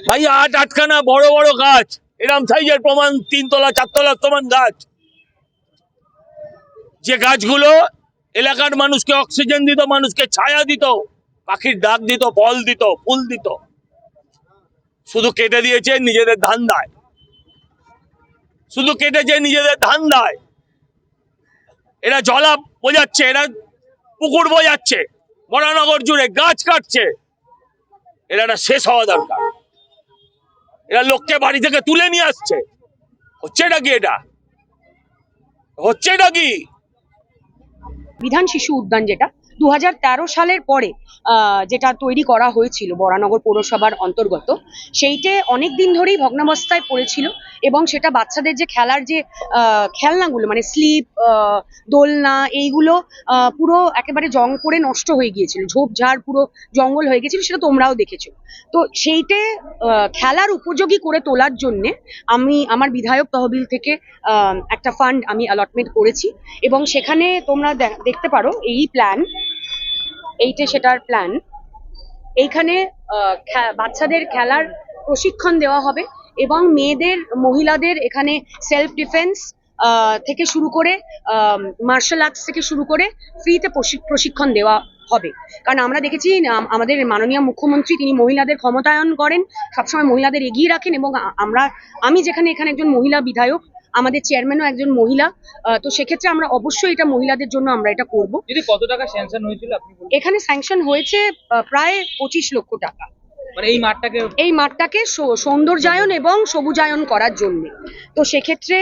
ভাই 8-8খানা বড় বড় গাছ, এরম সাইজের প্রমাণ 3 তলা 4 তলা সমান গাছ, যে গাছগুলো এলাকার মানুষকে অক্সিজেন দিত, মানুষকে ছায়া দিত, পাখির ডাক দিত, ফল দিত, ফুল দিত, শুধু কেটে দিয়েছে নিজেদের ধান্দায়, শুধু কেটেছে নিজেদের ধান্দায়। এরা জলা বোঝাচ্ছে, এরা পুকুর বোঝাচ্ছে, বরানগর জুড়ে গাছ কাটছে। এরা শেষ হওয়া দরকার। এরা লোককে বাড়ি থেকে তুলে নিয়ে আসছে। হচ্ছেটা কি? এটা হচ্ছেটা কি? বিধান শিশু উদ্যান যেটা 2013 সালের পরে যেটা তৈরি করা হয়েছিল বরানগর পৌরসভার অন্তর্গত, সেইটে অনেক দিন ধরেই ভগ্নাবস্থায় পড়েছিল এবং সেটা বাচ্চাদের যে খেলার যে খেলনাগুলো মানে স্লিপ, দোলনা, এইগুলো পুরো একেবারে জং পড়ে নষ্ট হয়ে গিয়েছিল, ঝোপঝাড় পুরো জঙ্গল হয়ে গেছিল, সেটা তোমরাও দেখেছো। তো সেইটে খেলার উপযোগী করে তোলার জন্যে আমি আমার বিধায়ক তহবিল থেকে একটা ফান্ড আমি অ্যালটমেন্ট করেছি এবং সেখানে তোমরা দেখতে পারো এই প্ল্যান, এইটা সেটার প্ল্যান। এইখানে বাচ্চাদের খেলার প্রশিক্ষণ দেওয়া হবে এবং মেয়েদের, মহিলাদের এখানে সেলফ ডিফেন্স থেকে শুরু করে মার্শাল আর্টস থেকে শুরু করে ফ্রিতে প্রশিক্ষণ দেওয়া হবে। কারণ আমরা দেখেছি আমাদের মাননীয় মুখ্যমন্ত্রী তিনি মহিলাদের ক্ষমতায়ন করেন, সবসময় মহিলাদের এগিয়ে রাখেন এবং আমি যেখানে এখানে একজন মহিলা বিধায়ক, আমাদের চেয়ারম্যানও একজন মহিলা, তো সেক্ষেত্রে আমরা অবশ্যই এটা মহিলাদের জন্য আমরা এটা করব। যদি কত টাকা স্যাংশন হয়েছিল আপনি বলুন? এখানে স্যাংশন হয়েছে প্রায় 25 লক্ষ টাকা, মানে এই মাঠটাকে সৌন্দর্যায়ন এবং সবুজায়ন করার জন্য। তো সেক্ষেত্রে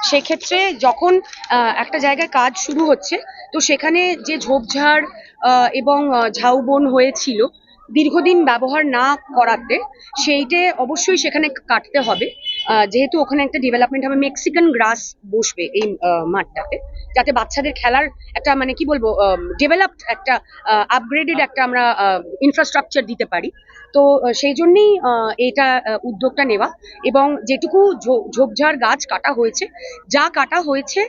সেক্ষেত্রে যখন একটা জায়গায় কাজ শুরু হচ্ছে, তো সেখানে যে ঝোপঝাড় এবং ঝাউবন হয়েছিল দীর্ঘদিন ব্যবহার না করাতে, সেইটে অবশ্যই সেখানে কাটতে হবে, যেহেতু ওখানে একটা ডেভেলপমেন্ট হবে, মেক্সিকান গ্রাস বসবে এই মাঠটাতে, যাতে বাচ্চাদের খেলার একটা মানে কি বলবো ডেভেলপড একটা আপগ্রেডেড একটা আমরা ইনফ্রাস্ট্রাকচার দিতে পারি। তো সেই জন্যই এটা উদ্যোগটা নেওয়া। এবং যেটুকু ঝোপঝাড় গাছ কাটা হয়েছে,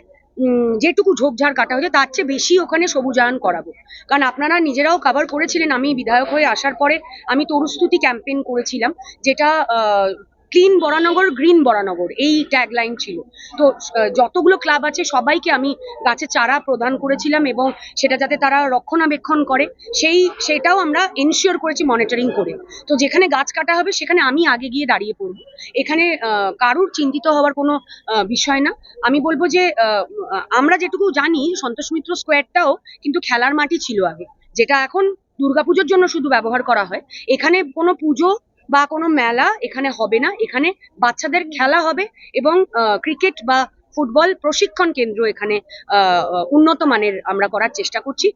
যেটুকু ঝোপঝাড় কাটা হয়েছে তার চেয়ে বেশি ওখানে সবুজায়ন করাবো। কারণ আপনারা নিজেরাও কভার করেছিলেন, আমি বিধায়ক হয়ে আসার পরে আমি তরুস্তুতি ক্যাম্পেইন করেছিলাম, যেটা ক্লিন বরানগর গ্রিন বরানগর এই ট্যাগলাইন ছিল। তো যতগুলো ক্লাব আছে সবাইকে আমি গাছের চারা প্রদান করেছিলাম এবং সেটা যাতে তারা রক্ষণাবেক্ষণ করে সেটাও আমরা এনশিওর করেছি মনিটরিং করে। তো যেখানে গাছ কাটা হবে সেখানে আমি আগে গিয়ে দাঁড়িয়ে পড়ব, এখানে কারুর চিন্তিত হওয়ার কোনো বিষয় না। আমি বলবো যে আমরা যেটুকু জানি সন্তোষ মিত্র স্কোয়ারটাও কিন্তু খেলার মাঠই ছিল আগে, যেটা এখন দুর্গাপুজোর জন্য শুধু ব্যবহার করা হয়। এখানে কোনো পুজো বা কোনো মেলা এখানে হবে না, এখানে বাচ্চাদের খেলা হবে এবং ক্রিকেট বা ফুটবল প্রশিক্ষণ কেন্দ্র এখানে উন্নত মানের আমরা করার চেষ্টা করছি।